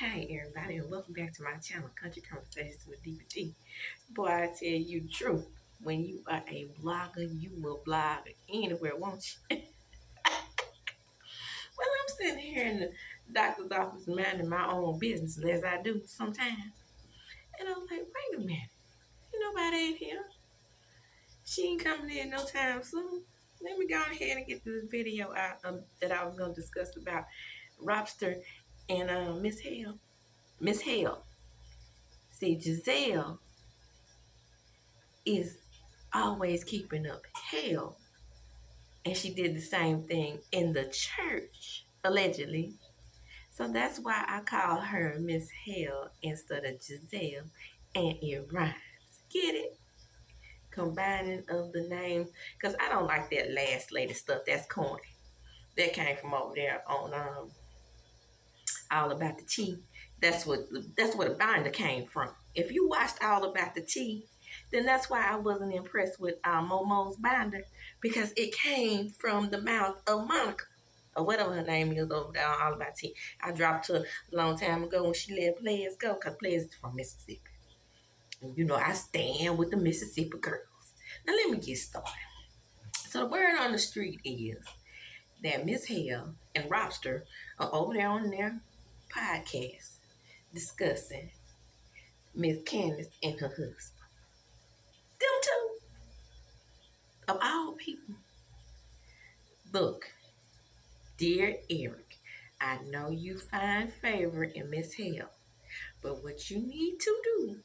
Hey everybody, and welcome back to my channel, Country Conversations with DVD. Boy, I tell you the truth. When you are a blogger, you will blog anywhere, won't you? Well, I'm sitting here in the doctor's office minding my own business as I do sometimes. And I'm like, wait a minute. Ain't nobody in here. She ain't coming in no time soon. Let me go ahead and get this video out that I was going to discuss about Robster and Miss Hale. Miss Hale. See, Gizelle is always keeping up hell. And she did the same thing in the church, allegedly. So that's why I call her Miss Hale instead of Gizelle, and it rhymes. Get it? Combining of the names. Because I don't like that last lady stuff. That's corny. That came from over there on All About the Tea. That's what a binder came from. If you watched All About the Tea, then that's why I wasn't impressed with Momo's binder, because it came from the mouth of Monica, or whatever her name is over there on All About Tea. I dropped her a long time ago when she let Players go, because Players is from Mississippi. And you know I stand with the Mississippi girls. Now let me get started. So the word on the street is that Miss Hale and Robster are over there on their podcast discussing Miss Candace and her husband. Them two, of all people. Look, dear Eric, I know you find favor in Miss Hale, but what you need to do,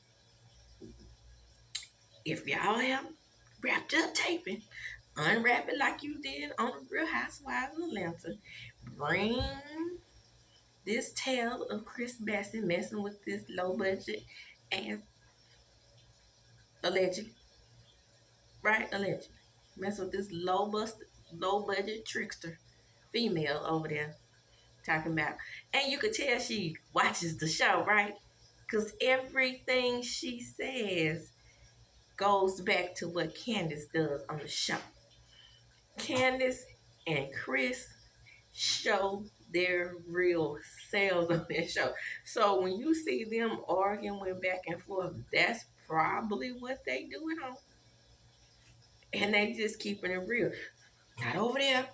if y'all have wrapped up taping, unwrap it like you did on the Real Housewives of Atlanta. Bring this tale of Chris Bassett messing with this low budget and allegedly, right? Allegedly. Mess with this low budget trickster female over there talking about. And you could tell she watches the show, right? Because everything she says goes back to what Candace does on the show. Candace and Chris show their real selves on their show. So when you see them arguing back and forth, that's probably what they do at home. And they just keeping it real. Not over there,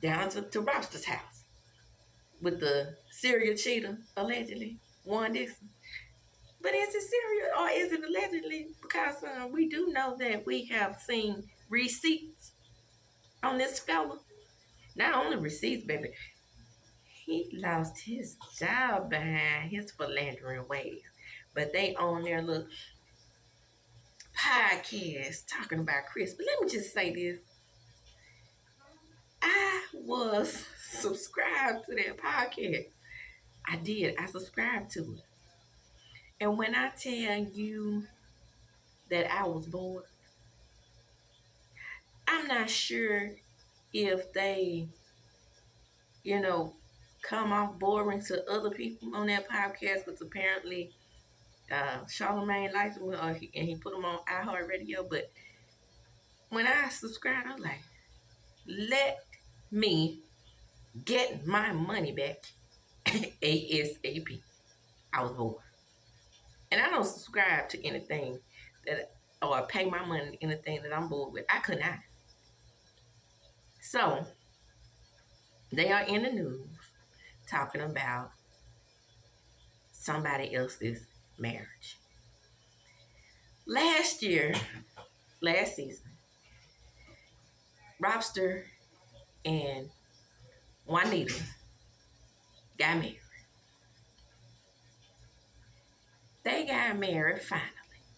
down to Robster's house with the serial cheater, allegedly, Warren Dixon. But is it serial or is it allegedly? Because we do know that we have seen receipts on this fella. Not only receipts, baby, he lost his job behind his philandering ways. But they on their little podcast talking about Chris. But let me just say this. I was subscribed to that podcast. I did. I subscribed to it. And when I tell you that I was bored, I'm not sure if they, come off boring to other people on that podcast, because apparently Charlamagne likes them, and he put them on iHeartRadio. But when I subscribed, I was like, let me get my money back ASAP. I was bored. And I don't subscribe to anything or pay my money to anything that I'm bored with. I could not. So, they are in the news talking about somebody else's marriage. Last season, Robster and Juanita got married. They got married finally.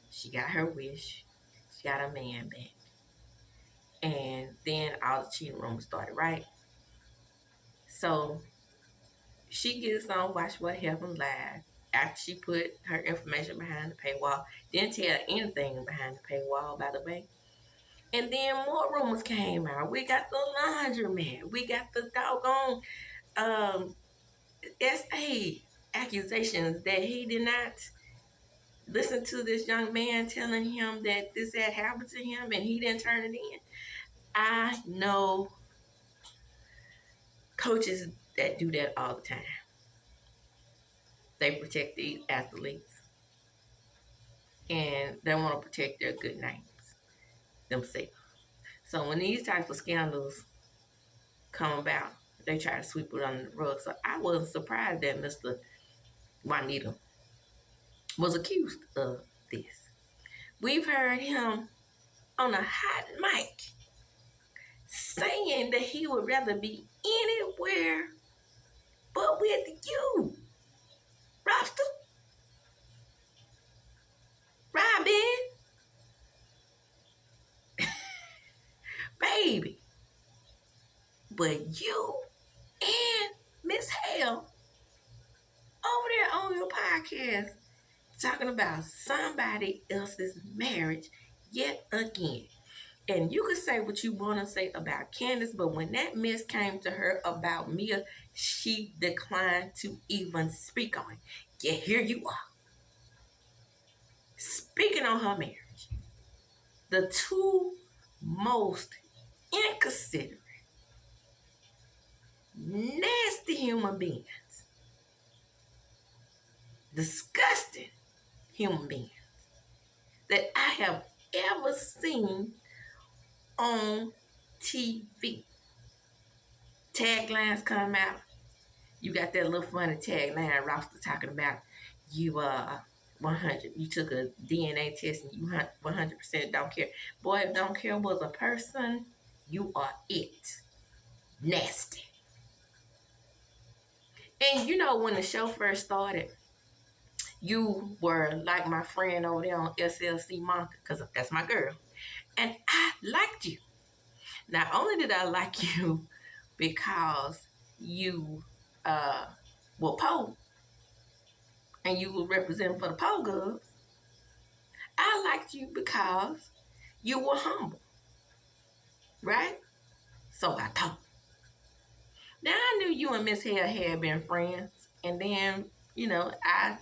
She got her wish. She got a man back. And then all the cheating rumors started, right? So she gets on Watch What Happened Live after she put her information behind the paywall. Didn't tell anything behind the paywall, by the way. And then more rumors came out. We got the laundromat. We got the doggone SA accusations that he did not listen to this young man telling him that this had happened to him and he didn't turn it in. I know coaches that do that all the time. They protect these athletes, and they want to protect their good names themselves. So when these types of scandals come about, they try to sweep it under the rug. So I wasn't surprised that Mr. Juanita was accused of this. We've heard him on a hot mic saying that he would rather be anywhere but with you, Robster, Robin, baby. But you and Miss Hale over there on your podcast talking about somebody else's marriage yet again. And you can say what you want to say about Candace, but when that mess came to her about Mia, she declined to even speak on it. Yet here you are, speaking on her marriage. The two most inconsiderate, nasty human beings, disgusting human beings that I have ever seen on TV. Taglines come out. You got that little funny tagline Roster talking about you 100. You took a DNA test and you 100% don't care. Boy, if don't care was a person, you are it. Nasty. And you know when the show first started, you were like my friend over there on SLC Monica, because that's my girl. And I liked you. Not only did I like you because you were Poe and you were representing for the Poe girls, I liked you because you were humble, right? So I thought. Now I knew you and Miss Hale had been friends, and then, I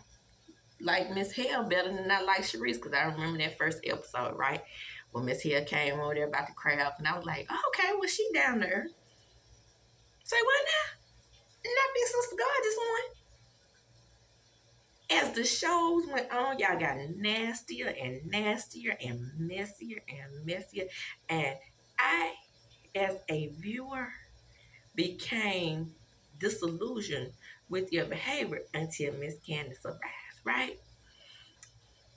like Miss Hale better than I like Sharice, because I remember that first episode, right? When Miss Hale came over there about the crabs, and I was like, oh, okay, well, she down there. Say what now? Not Big Sister Gorgeous one. As the shows went on, y'all got nastier and nastier and messier and messier. And I, as a viewer, became disillusioned with your behavior until Miss Candace arrived, right?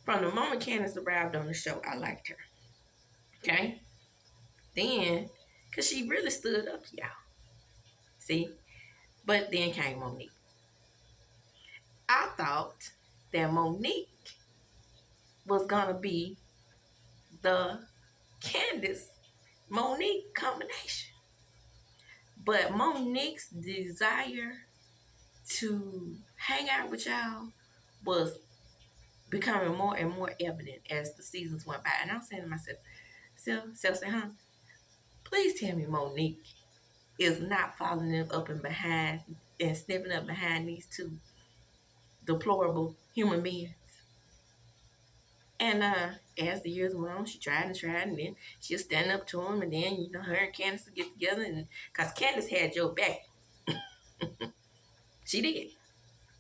From the moment Candace arrived on the show, I liked her. Okay? Then, because she really stood up to y'all. See? But then came Monique. I thought that Monique was going to be the Candace Monique combination. But Monique's desire to hang out with y'all was becoming more and more evident as the seasons went by. And I'm saying to myself, say, please tell me Monique is not following up and behind and sniffing up behind these two deplorable human beings. And as the years went on, she tried, and then she'll stand up to him, and then, her and Candace would get together, and because Candace had your back. She did.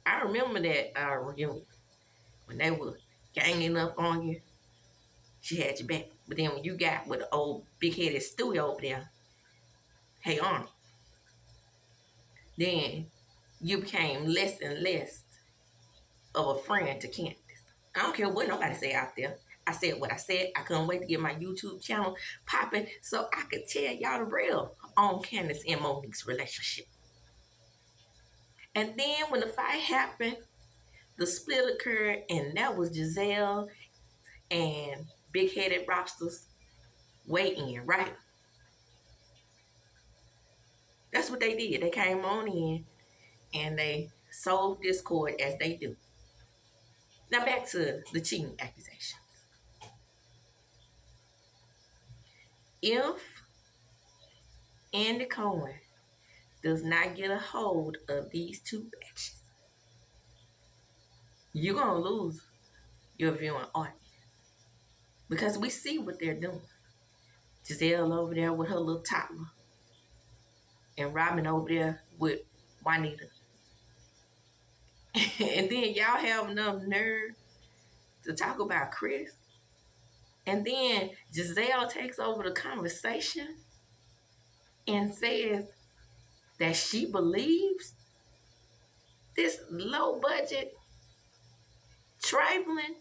I remember that reunion when they were ganging up on you. She had your back. But then when you got with the old big-headed Stewie over there, hey Arnold, then you became less and less of a friend to Candace. I don't care what nobody say out there. I said what I said. I couldn't wait to get my YouTube channel popping so I could tell y'all the real on Candace and Monique's relationship. And then when the fight happened, the split occurred, and that was Gizelle and big-headed Robster's way in, right? That's what they did. They came on in and they sowed discord as they do. Now back to the cheating accusations. If Andy Cohen does not get a hold of these two batches, you're going to lose your viewing audience. Because we see what they're doing. Gizelle over there with her little toddler. And Robin over there with Juanita. And then y'all have enough nerve to talk about Chris. And then Gizelle takes over the conversation and says that she believes this low budget, trifling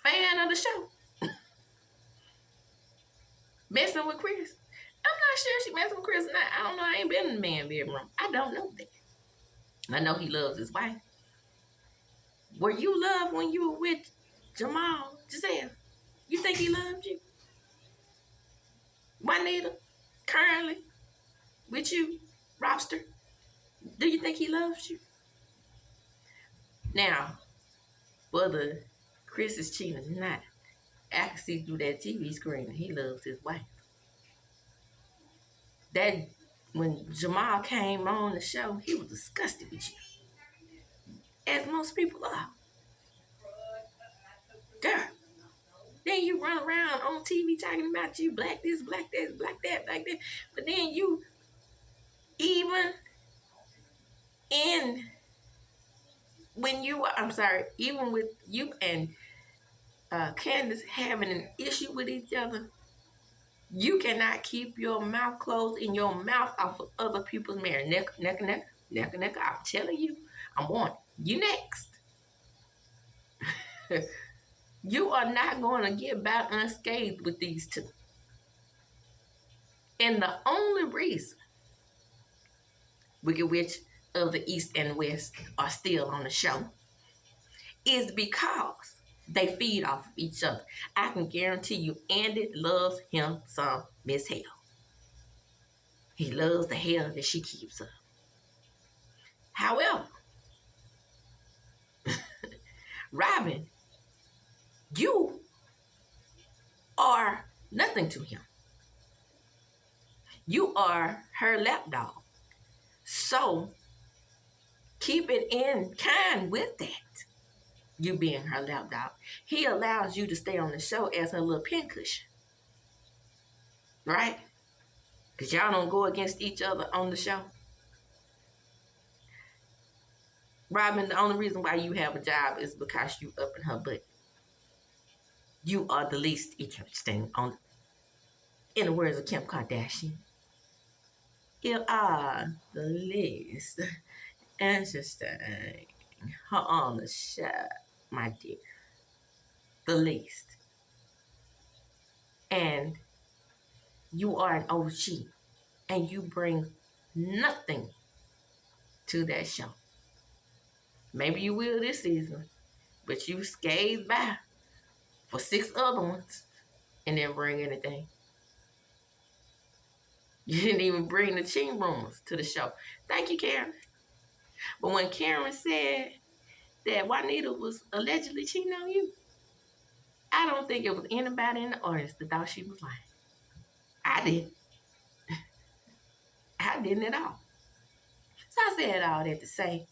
fan of the show messing with Chris. I'm not sure she messing with Chris or not. I don't know. I ain't been in the man bedroom. I don't know that. I know he loves his wife. Were you loved when you were with Jamal, Gizelle? You think he loved you? Juanita, currently with you, Robster, do you think he loves you? Now, whether Chris is cheating or not, I can see through that TV screen that he loves his wife. That when Jamal came on the show, he was disgusted with you, as most people are. Girl, then you run around on TV talking about you black this, black that, black that, black that, but then you even in when you I'm sorry, even with you and Candace having an issue with each other, you cannot keep your mouth closed and your mouth off of other people's marriage. Neck. I'm telling you, I'm on you next. You are not going to get by unscathed with these two. And the only reason Wicked Witch of the East and West are still on the show is because they feed off of each other. I can guarantee you, Andy loves him some Miss Hale. He loves the hell that she keeps up. However, Robin, you are nothing to him. You are her lapdog. So keep it in kind with that. You being her lapdog. He allows you to stay on the show as her little pincushion. Right? Because y'all don't go against each other on the show. Robin, the only reason why you have a job is because you up in her butt. You are the least interesting on, in the words of Kim Kardashian. You are the least interesting on the show, my dear. The least. And you are an OG. And you bring nothing to that show. Maybe you will this season, but you scathed by for 6 other ones and didn't bring anything. You didn't even bring the cheating rumors to the show. Thank you, Karen. But when Karen said that Juanita was allegedly cheating on you, I don't think it was anybody in the audience that thought she was lying. I did. I didn't at all. So I said all that to say,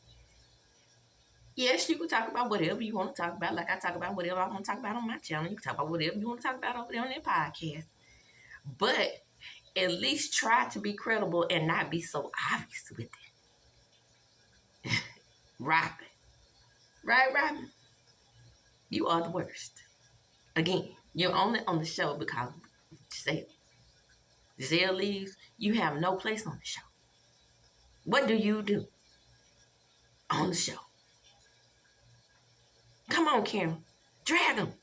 yes, you can talk about whatever you want to talk about. Like I talk about whatever I want to talk about on my channel. You can talk about whatever you want to talk about over there on their podcast. But at least try to be credible and not be so obvious with it. Robin. Right, Robin? You are the worst. Again, you're only on the show because of Gizelle. Gizelle leaves, you have no place on the show. What do you do on the show? Come on, Karen. Drag them.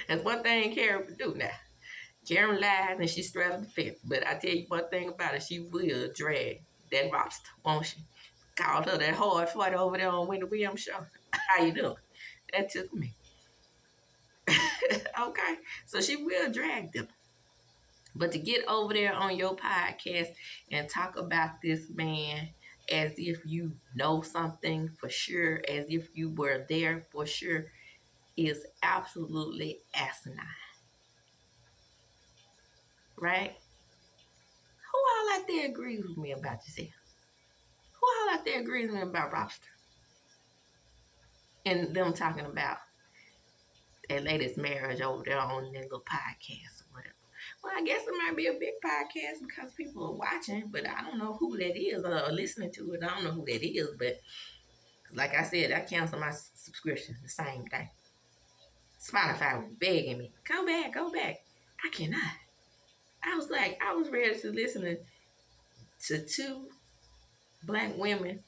That's one thing Karen would do now. Karen lies and she straddles the fence. But I tell you one thing about it, she will drag that Robster, won't she? Called her that hard fight over there on Wendy Williams show. How you doing? That took me. Okay, so she will drag them. But to get over there on your podcast and talk about this man as if you know something for sure, as if you were there for sure, is absolutely asinine. Right? Who all out there agrees with me about Gizelle? Who all out there agrees with me about Robster? And them talking about their latest marriage over there on their little podcast or whatever. Well, I guess it might be a big podcast because people are watching, but I don't know who that is or listening to it. I don't know who that is, but like I said, I cancel my subscription. The same thing. Spotify was begging me, go back, go back. I cannot. I was ready to listen to two black women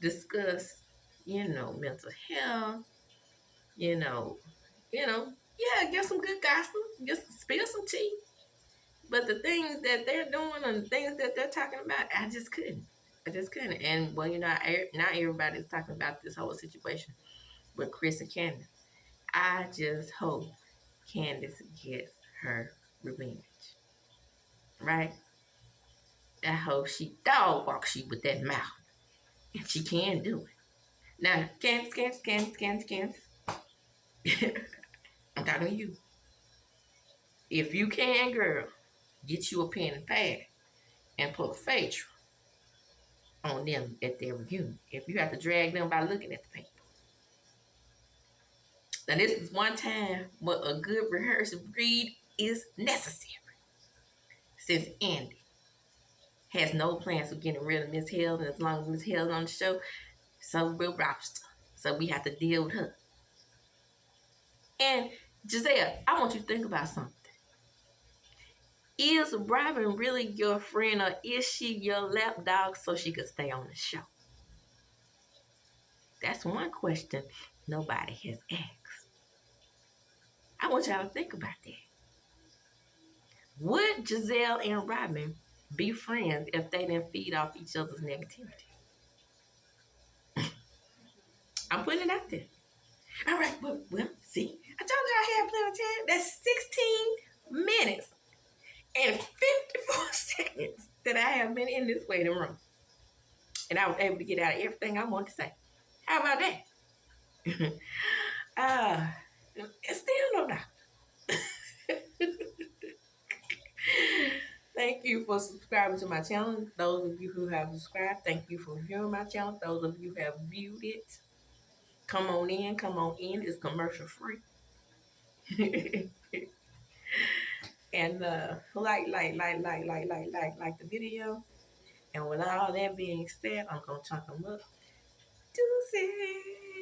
discuss, mental health, you know, yeah, get some good gossip, just spill some tea. But the things that they're doing and the things that they're talking about, I just couldn't. I just couldn't. And well, not everybody's talking about this whole situation with Chris and Candace. I just hope Candace gets her revenge. Right? I hope she dog walks you with that mouth. And she can do it. Now, Candace. I'm talking to you. If you can, girl, get you a pen and pad and put a phaedra on them at their reunion. If you have to drag them by looking at the paper. Now, this is one time where a good rehearsal read is necessary. Since Andy has no plans of getting rid of Miss Hill, and as long as Miss Hill's on the show, so will Robster. So we have to deal with her. And Gizelle, I want you to think about something. Is Robin really your friend, or is she your lapdog so she could stay on the show? That's one question nobody has asked. I want y'all to think about that. Would Gizelle and Robin be friends if they didn't feed off each other's negativity? I'm putting it out there. All right, well, see, I told you I had plenty of time. That's 16 minutes and 54 seconds that I have been in this waiting room. And I was able to get out everything I wanted to say. How about that? It's still no doubt. Thank you for subscribing to my channel. Those of you who have subscribed, thank you for viewing my channel. Those of you who have viewed it, come on in, come on in. It's commercial free. And like the video. And with all that being said, I'm gonna chunk them up. Deuces.